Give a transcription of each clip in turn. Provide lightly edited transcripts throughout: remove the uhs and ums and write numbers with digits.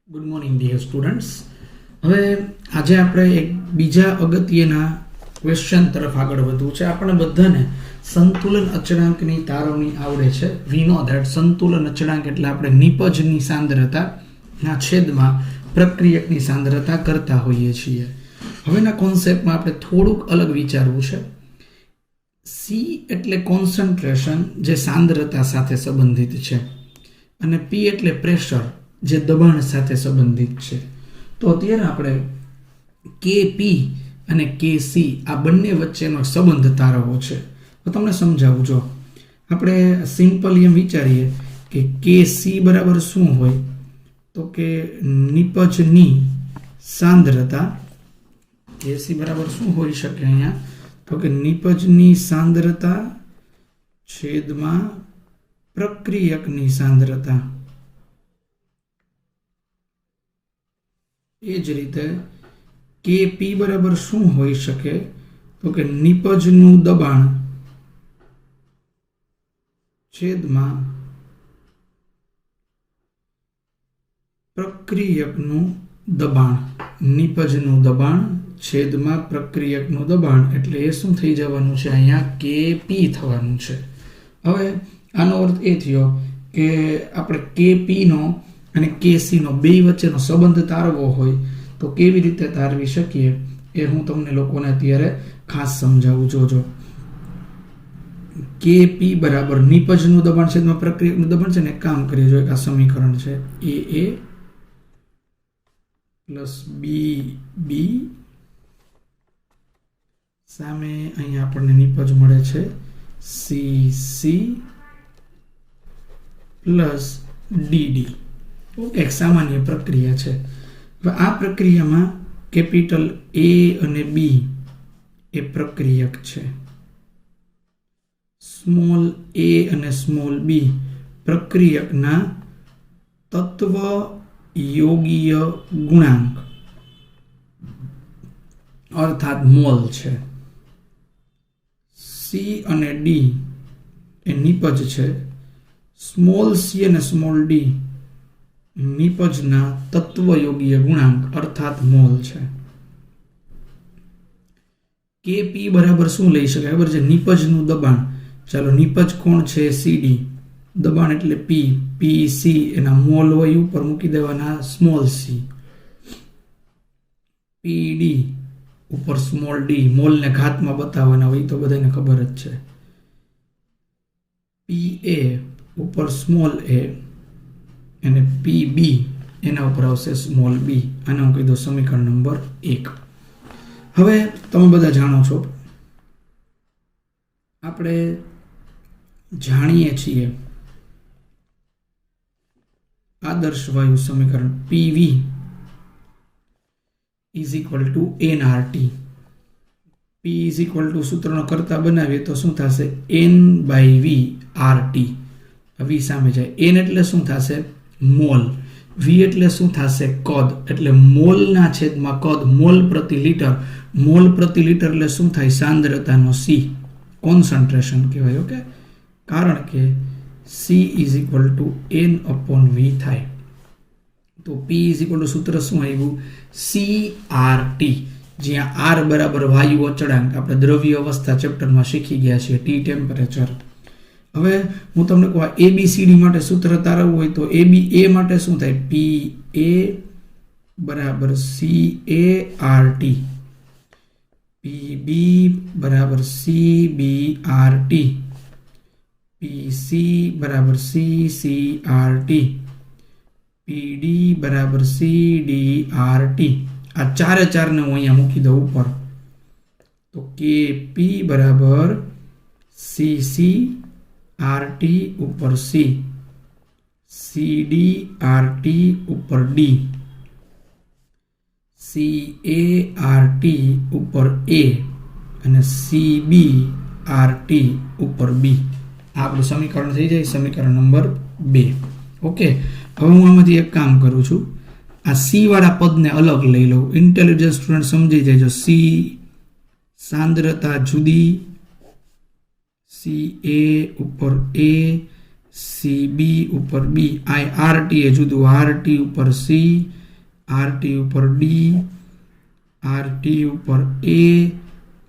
Good morning dear students. હવે આજે આપણે એક બીજા અગત્યના ક્વેશ્ચન તરફ આગળ વધવું છે. આપણે બધાને સંતુલન અચળાંકની તારવણી આવડે છે. વી નો ધેટ સંતુલન અચળાંક એટલે આપણે નિપજની સાંદ્રતાના છેદમાં પ્રક્રિયકની સાંદ્રતા કરતા હોઈએ છીએ. હવેના કોન્સેપ્ટમાં આપણે થોડુંક અલગ વિચારવું છે. સી એટલે કોન્સન્ટ્રેશન, જે સાંદ્રતા સાથે સંબંધિત છે, અને પી એટલે પ્રેશર, જે દબાણ સાથે સંબંધિત છે. તો અત્યારે આપણે કેપી અને કેસી આ બંને વચ્ચેનો સંબંધ તારવવો છે. તો તમને સમજાવું. જો આપણે સિમ્પલ એમ વિચારીએ કે કેસી બરાબર શું હોય, તો કે નિપજની સાંદ્રતા. કેસી બરાબર શું હોઈ શકે અહીંયા, તો કે નિપજની સાંદ્રતા છેદમાં પ્રક્રિયકની સાંદ્રતા. એ જ રીતે કેપી બરાબર શું હોઈ શકે, તો કે નિપજનું દબાણ છેદમાં પ્રક્રિયકનું દબાણ. નિપજનું દબાણ છેદમાં પ્રક્રિયકનું દબાણ એટલે એ શું થઈ જવાનું છે, અહીંયા કેપી થવાનું છે. હવે આનો અર્થ એ થયો કે આપણે કેપી નો અને કેસી નો બે વચ્ચેનો સંબંધ તારવો હોય તો કેવી રીતે તારવી શકીએ એ હું તમને લોકોને અત્યારે ખાસ સમજાવું. જોજો, કેપી બરાબર નિપજનું દબાણ છેદમાં પ્રક્રિયકનું દબાણ છે ને. એક કામ કરીએ, જો એક આ સમીકરણ છે, એ પ્લસ બી સામે અહીંયા આપણને નિપજ મળે છે સી પ્લસ ડીડી. ઓકે, એક સામાન્ય પ્રક્રિયા છે. હવે આ પ્રક્રિયામાં કેપિટલ એ અને બી એ પ્રક્રિયક છે, સ્મોલ એ અને સ્મોલ બી પ્રક્રિયકના તત્વ યોગીય ગુણાંક અર્થાત મોલ છે. સી અને ડી એ નિપજ છે. સ્મોલ સી અને સ્મોલ ડી નિપજના તત્વયોગીય ગુણાંક અર્થાત મોલ છે. કેપી બરાબર શું લઈ શકાય ખબર છે, નિપજનું દબાણ. ચાલો, નિપજ કોણ છે, સીડી. દબાણ એટલે પી સી, એના મોલ હોય ઉપર મૂકી દેવાના સ્મોલ સી. પીડી ઉપર સ્મોલ ડી, મોલને ઘાતમાં બતાવવાના હોય તો બધાને ખબર જ છે. પી એ ઉપર સ્મોલ એ અને પી બી એના ઉપર આવશે સ્મોલ બી. આને હું કહી દઉં સમીકરણ નંબર 1. હવે તમે બધા જાણો છો, આપણે જાણીએ છીએ આદર્શ વાયુ સમીકરણ PV is equal two NRT. P is equal two સૂત્રનો કરતા બનાવીએ તો શું થશે, એન બાય વી આરટી. વી સામે જાય. એન એટલે શું થશે, મોલ. વી એટલે શું થશે, કદ. એટલે મોલના છેદમાં કદ, મોલ પ્રતિ લિટર. મોલ પ્રતિ લિટર એટલે શું થાય, સાંદ્રતાનો સી, કોન્સન્ટ્રેશન કહેવાય. ઓકે, કારણ કે C is equal to n upon V થાય. તો પી ઇઝ ઇક્વલ ટુ સૂત્ર શું આવ્યું, સી આર ટી. જ્યાં આર બરાબર વાયુ અચળાંક, આપણે દ્રવ્ય અવસ્થા ચેપ્ટરમાં શીખી ગયા છીએ, ટી ટેમ્પરેચર. હવે હું તમને કહું, એબીસીડી માટે સૂત્ર તારવવું હોય તો એ માટે શું થાય, પી એ બરાબર C A R T. P B બરાબર C B R T. P C બરાબર C R T. P D બરાબર સી ડી આર ટી. આ ચારને હું અહીંયા મૂકી દઉં ઉપર. તો કે પી બરાબર સી આર ટી ઉપર C, C D R T ઉપર D, C A R T ઉપર એ અને સી બી આર ટી ઉપર બી. આ આપણું સમીકરણ થઈ જાય, સમીકરણ નંબર 2. ઓકે, હવે હું આમાંથી એક કામ કરું છું, આ સી વાળા પદને અલગ લઈ લઉં. ઇન્ટેલિજન્ટ સ્ટુડન્ટ સમજી જાય. સી સાંદ્રતા જુદી, સી એ ઉપર એ, સી બી ઉપર બી, આ આરટી એ જુદું, આરટી ઉપર સી, આરટી ઉપર ડી, આરટી ઉપર એ,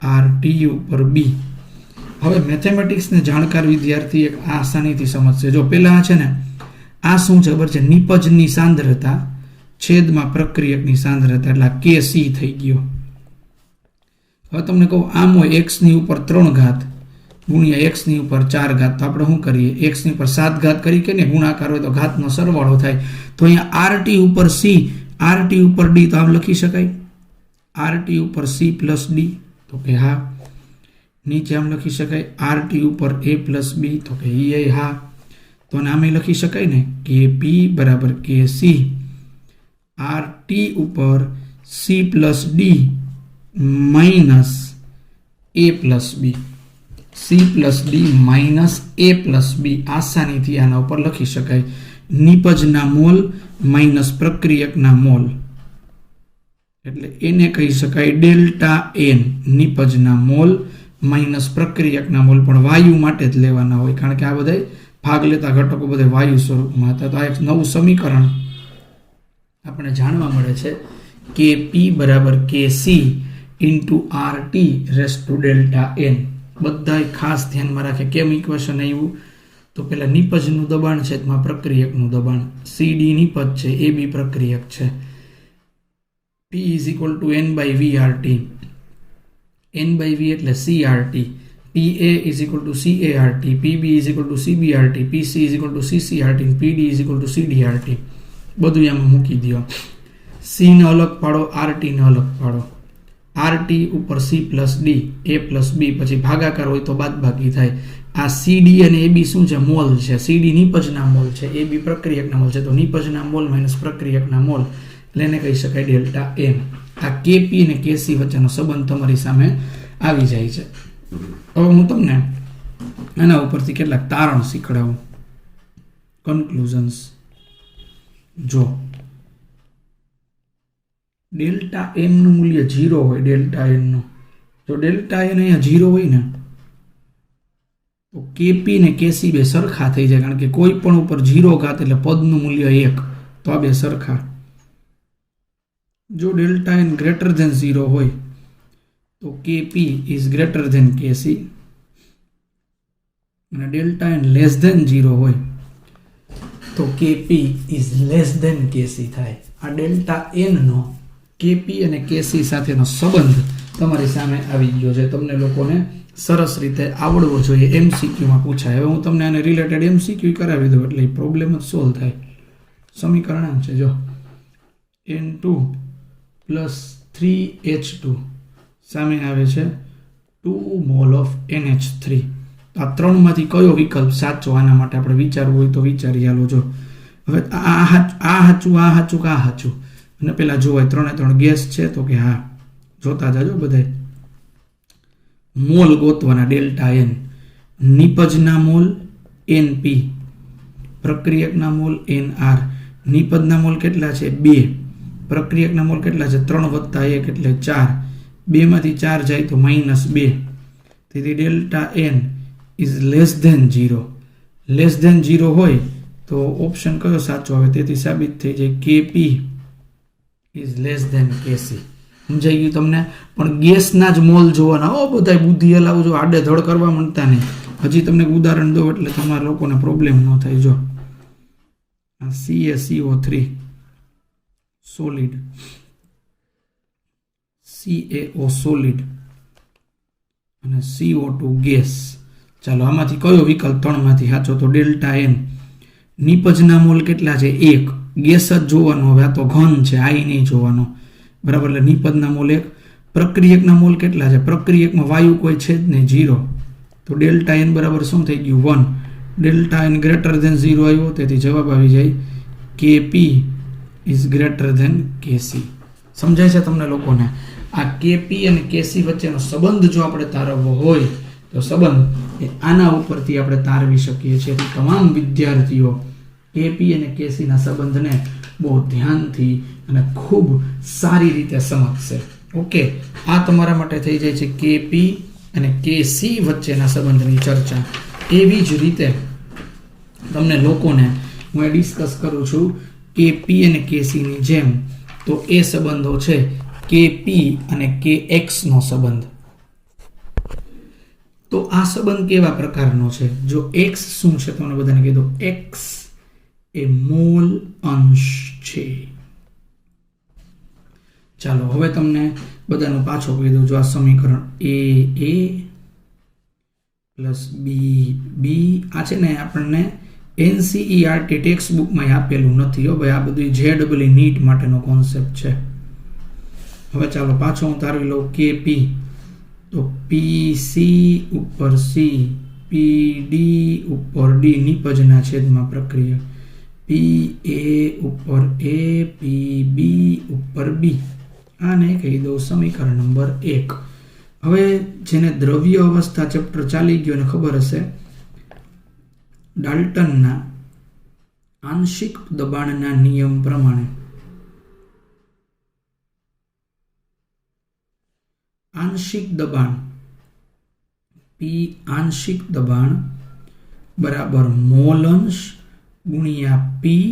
આરટી ઉપર બી. હવે મેથેમેટિક્સને જાણકાર વિદ્યાર્થી એક આસાનીથી સમજશે. જો પેલા છે ને આ શું છે ખબર છે, નિપજની સાંદ્રતા છેદમાં પ્રક્રિયકની સાંદ્રતા, એટલે કે સી થઈ ગયો. હવે તમને કહું આમ હોય x ની ઉપર 3 ઘાત ગુણ્યા x ની ઉપર 4 ઘાત, તો આપણે શું કરીએ, x ની ઉપર 7 ઘાત કરી કે ને ગુણાકાર હોય તો ઘાતનો સરવાળો થાય. તો અહીંયા આરટી ઉપર સી, આરટી ઉપર ડી, તો આમ લખી શકાય આરટી ઉપર સી પ્લસ ડી, તો કે હા. નીચે આમ લખી શકાય આરટી ઉપર એ પ્લસ બી, તો કે એ હા. તો આમે લખી શકાય ને કે પી બરાબર કે સી, આરટી ઉપર C plus D minus A plus B, C plus D minus A plus B. આસાનીથી આના ઉપર લખી શકાય નિપજના મોલ માઇનસ પ્રક્રિયકના મોલ, એટલે એને કહી શકાય ડેલ્ટા એન. નિપજના મોલ માઇનસ પ્રક્રિયકના મોલ, પણ વાયુ માટે જ લેવાના હોય, કારણ કે આ બધા ભાગ લેતા ઘટકો બધા વાયુ સ્વરૂપમાં હતા. તો આ એક નવું સમીકરણ આપણે જાણવા મળે છે કે પી બરાબર K C into R T raise to delta N. બધા ખાસ ધ્યાનમાં રાખે કેમ ઇક્વેશન આવ્યું, તો પેલા નિપજનું દબાણ છે, એમાં પ્રક્રિયકનું દબાણ, સી ડી નિપજ છે, એ બી પ્રક્રિયક છે. P is equal to n by VRT. n by V એટલે CRT. PA is equal to CART. PB is equal to CBRT. PC is equal to CCRT. PD is equal to CDRT. બધું એમાં મૂકી દો. C ને અલગ પાડો, RT ને અલગ પાડો. RT ઉપર C plus D, A plus B, પછી ભાગાકાર હોય તો બાદબાકી થાય. આ CD અને AB શું છે, મોલ છે. CD નિપજના મોલ છે, AB પ્રક્રિયકના મોલ છે. તો નિપજના મોલ માઇનસ પ્રક્રિયકના મોલ, એટલે એને કહી શકાય ડેલ્ટા એન. આ કેપી અને કેસી વચ્ચેનો સંબંધ તમારી સામે આવી જાય છે. હવે હું તમને એના ઉપરથી કેટલાક તારણ શીખડાવું, કન્ક્લુઝન્સ. જો ડેલ્ટા એન નું મૂલ્ય 0 હોય, ડેલ્ટા એન નું, જો ડેલ્ટા એન અહીંયા 0 હોય ને તો કેપી ને કેસી બે સરખા થઈ જાય, કારણ કે કોઈ પણ ઉપર 0 ઘાત એટલે પદનું મૂલ્ય 1, તો આ બે સરખા. જો ડેલ્ટા એન ગ્રેટર ધેન 0 હોય તો કેપી ઇઝ ગ્રેટર ધેન કેસી, અને ડેલ્ટા એન લેસ ધેન 0 હોય તો કેપી ઇઝ લેસ ધેન કેસી થાય. આ ડેલ્ટા એન નો કેપી અને કેસી સાથેનો સંબંધ તમારી સામે આવી ગયો છે. તમને લોકોને સરસ રીતે આવડવો જોઈએ, એમસીક્યુમાં પૂછાય. હવે હું તમને આને રિલેટેડ એમસીક્યુ કરાવી દઉં એટલે પ્રોબ્લેમ જ સોલ્વ થાય. સમીકરણ આમ છે, જો N2 પ્લસ 3H2 સામે આવે છે 2 મોલ ઓફ NH3. આ ત્રણમાંથી કયો વિકલ્પ સાચો, આના માટે આપણે વિચારવું હોય તો વિચારી આલો. જો હવે આ હાચું, આ હાચું, આ હાચું, અને પેલા જોવાય 3 ગેસ છે, તો કે હા, જોતા જાજો બધાય. મોલ ગોતવાના ડેલ્ટા એન, નિપજના મોલ NP, પ્રક્રિયકના મોલ NR. નિપજના મોલ કેટલા છે 2, પ્રક્રિયકના મોલ કેટલા છે 3 વત્તા 1 એટલે 4, 2 માંથી 4 જાય તો -2. તેથી delta N is less than 0. Less than 0 હોય તો ઓપ્શન કયો સાચો આવે, તેથી સાબિત થઈ જાય કેપી ઇઝ લેસ ધેન કેસી. સમજાઈ ગયું તમને? પણ ગેસના જ મોલ જોવાના, ઓ બધા બુદ્ધિ હલાવજો, આડે ધડ કરવા માંગતા નહીં. હજી તમને ઉદાહરણ દો એટલે તમારા લોકોને પ્રોબ્લેમ ન થાય. જો CaCO3 સોલિડ, CaO સોલિડ અને CO2 ગેસ. ચાલો આમાંથી કયો વિકલ્પ 3 માંથી સાચો, તો ડેલ્ટા એન. નિપજના મોલ કેટલા છે 1, ગેસ જ જોવાનો. હવે આ તો ઘન છે, આ નહીં જોવાનો, બરાબર. એટલે નિપજના મોલ 1. પ્રક્રિયકના મોલ કેટલા છે, પ્રક્રિયકમાં વાયુ કોઈ છે જ નહીં, 0. તો ડેલ્ટા એન બરાબર શું થઈ ગયું 1. ડેલ્ટા એન ગ્રેટર ધેન 0 આવ્યો, તેથી જવાબ આવી જાય કેપી ઇઝ ગ્રેટર ધેન કેસી. સમજાય છે તમને લોકોને? આ કેપી અને કેસી વચ્ચેનો સંબંધ જો આપણે તારવવો હોય તો સંબંધ એ આના ઉપરથી આપણે તારવી શકીએ છીએ. તમામ વિદ્યાર્થીઓ કેપી અને કેસીના સંબંધને બહુ ધ્યાનથી અને ખૂબ સારી રીતે સમજશે. ઓકે, આ તમારા માટે થઈ જાય છે કેપી અને કેસી વચ્ચેના સંબંધની ચર્ચા. એવી જ રીતે તમને લોકોને હું ડિસ્કસ કરું છું કે પી અને કેસી ની જેમ, તો એ સંબંધો છે કે પી અને કે એક્સ નો સંબંધ. તો આ સંબંધ કેવા પ્રકારનો છે? જો એક્સ શું છે તમને બધાને કીધું, એક્સ એ મોલ અંશ છે. ચાલો હવે તમને બધાનું પાછો કહી દઉં. જો આ સમીકરણ એ પ્લસ બી આ છે ને આપણને એનસીઈઆરટી ટેક્સ્ટ બુકમાં આપેલું નથી હો ભાઈ. આ બધું જેડબલ નીટ માટેનો કોન્સેપ્ટ છે. હવે ચાલો પાછો હું તારવી લઉં કે પી. તો પી સી ઉપર સી, પી ડી ઉપર ડી, નિપજના છેદમાં પ્રક્રિયા, પી એ ઉપર એ, પી બી ઉપર બી. આને કહી દઉં સમીકરણ નંબર 1. હવે જેને દ્રવ્ય અવસ્થા ચેપ્ટર ચાલી ગયો ને ખબર હશે, ડાલ્ટનના આંશિક દબાણના નિયમ પ્રમાણે આંશિક દબાણ પી આંશિક દબાણ બરાબર મોલ અંશ ગુણ્યા પી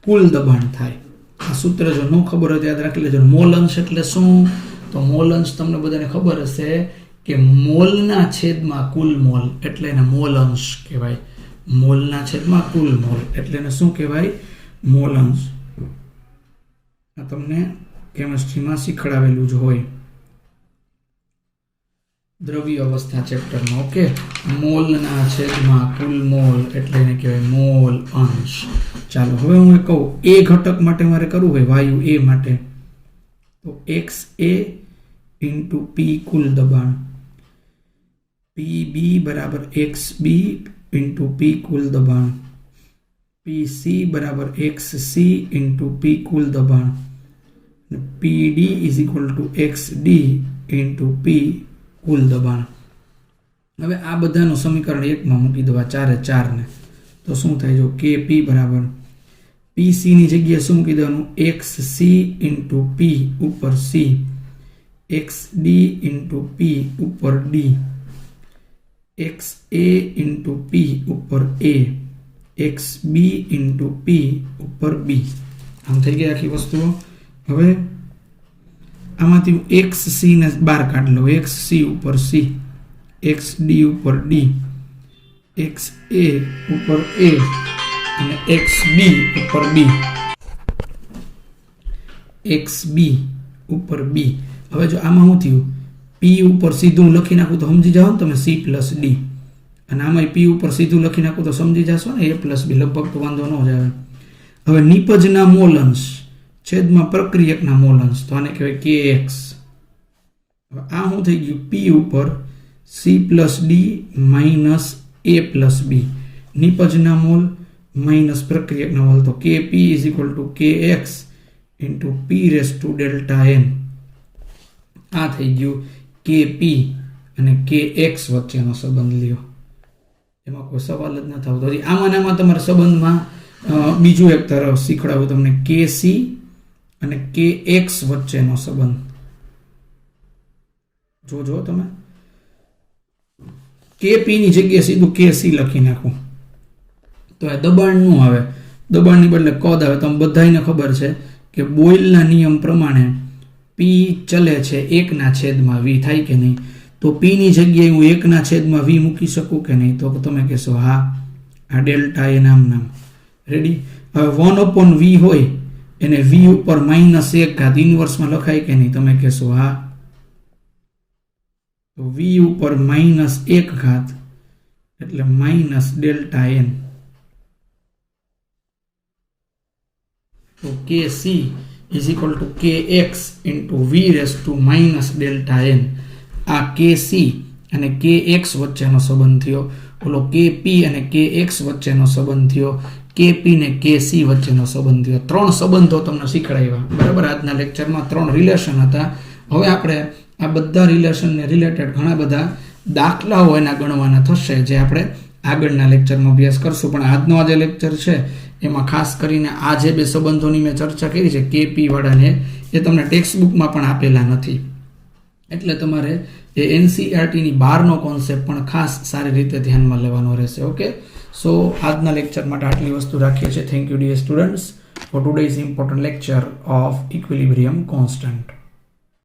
કુલ દબાણ થાય. આ સૂત્ર જો ન ખબર હોય તો યાદ રાખી લેજો. મોલ અંશ એટલે શું? તો મોલ અંશ તમને બધાને ખબર હશે કે મોલના છેદમાં કુલ મોલ, એટલે એને મોલ અંશ કહેવાય. મોલના છેદમાં કુલ મોલ એટલે એને શું કહેવાય? મોલ અંશ. આ તમને કેમિસ્ટ્રીમાં શીખડાવેલું જ હોય દ્રવ્ય અવસ્થા ચેપ્ટરમાં. ઓકે, મોલના છેદમાં કુલ મોલ એટલે એને કહેવાય મોલ અંશ. ચાલો હવે હું કહું એ ઘટક માટે મારે કરવું હોય વાયુ એ માટે, તો એક્સ એ ઇન્ટુ પી કુલ દબાણ, પી બી બરાબર એક્સ બી ઇન્ટુ પી કુલ દબાણ, પી સી બરાબર એક્સ સી ઇન્ટુ પી કુલ દબાણ, P D is equal to x D into P કુલ દબાણ. હવે આ બધાનું સમીકરણ 1માં મૂકી દો, 4 ને. તો શું થાય? જો કે પી બરાબર પી સી ની જગ્યાએ શું મૂકી દેવાનું? એક્સ સી ઇન્ટુ પી ઉપર સી, એક્સ ડી ઇન્ટુ પી ઉપર ડી, એક્સ એ ઇન્ટુ પી ઉપર એ, એક્સ બી ઇન્ટુ પી ઉપર બી. આમ થઈ ગઈ આખી વસ્તુઓ. હવે આમાંથી હું એક્સ સી ને બહાર કાઢી લઉં. એક્સ સી ઉપર સી, એક્સ ડી ઉપર ડી, એક્સ એ ઉપર એ અને એક્સ બી ઉપર બી, એક્સ બી ઉપર બી. હવે જો આમાં શું થયું? પી ઉપર સીધું લખી નાખું તો સમજી જાઓ ને તમે, સી પ્લસ ડી. અને આમાં પી ઉપર સીધું લખી નાખું તો સમજી જશો ને, એ પ્લસ બી. લગભગ તો વાંધો ન જ આવે. હવે નિપજના મોલ અંશ છેદમાં પ્રક્રિયકના મોલ અંશ, તો આને કહેવાય કે એક્સ. હવે આ શું થઈ ગયું? પી ઉપર C plus D minus A plus B, નિપજના મોલ માઇનસ પ્રક્રિયકના મોલ, તો K P is equal to K X into P raise to delta N. આ થઈ ગયું કે પી અને કે એક્સ વચ્ચેનો સંબંધ લ્યો. એમાં કોઈ સવાલ જ ન થતો. આમાં તમારા સંબંધમાં બીજું એક તરફ શીખડાવું તમને, કે સી અને કે એક્સ વચ્ચેનો સંબંધ. જોજો તમે, કે પી ની જગ્યાએ સીધું કે સી લખી નાખું તો એ દબાણ નું આવે. દબાણની બદલે કદ આવે. તમને બધાને ખબર છે કે બોયલના નિયમ પ્રમાણે પી ચલે છે 1/v થાય કે નહીં? તો પી ની જગ્યાએ હું 1/v મૂકી શકું કે નહીં? તો તમે કહેશો હા, આ ડેલ્ટા એ નામ. રેડી? હવે 1/v હોય એને v ઉપર -1 ઇન્વર્સમાં લખાય કે નહીં? તમે કહેશો હા. તો v ઉપર -1 એટલે માઇનસ ડેલ્ટા એન. તો K C is equal to K X into V raise to minus delta N. આ કે સી અને કે એક્સ વચ્ચેનો સંબંધ થયો. ઓલો કે પી અને કે એક્સ વચ્ચેનો સંબંધ થયો. કે પી ને કે સી વચ્ચેનો સંબંધ થયો. 3 સંબંધો તમને શીખડાવ્યા. બરાબર? આજના લેક્ચરમાં 3 રિલેશન હતા. હવે આપણે આ બધા રિલેશનને રિલેટેડ ઘણા બધા દાખલાઓ એના ગણવાના થશે, જે આપણે આગળના લેક્ચરમાં અભ્યાસ કરશું. પણ આજનો આ જે લેક્ચર છે એમાં ખાસ કરીને આ જે 2 સંબંધોની મેં ચર્ચા કરી છે, કે પી વાળાને, એ તમને ટેક્સ્ટ બુકમાં પણ આપેલા નથી. એટલે તમારે એ એનસીઈઆરટીની બહારનો કોન્સેપ્ટ પણ ખાસ સારી રીતે ધ્યાનમાં લેવાનો રહેશે. ઓકે, સો આજના લેક્ચર માટે આટલી વસ્તુ રાખીએ છીએ. Thank you dear students for today's important lecture of equilibrium constant.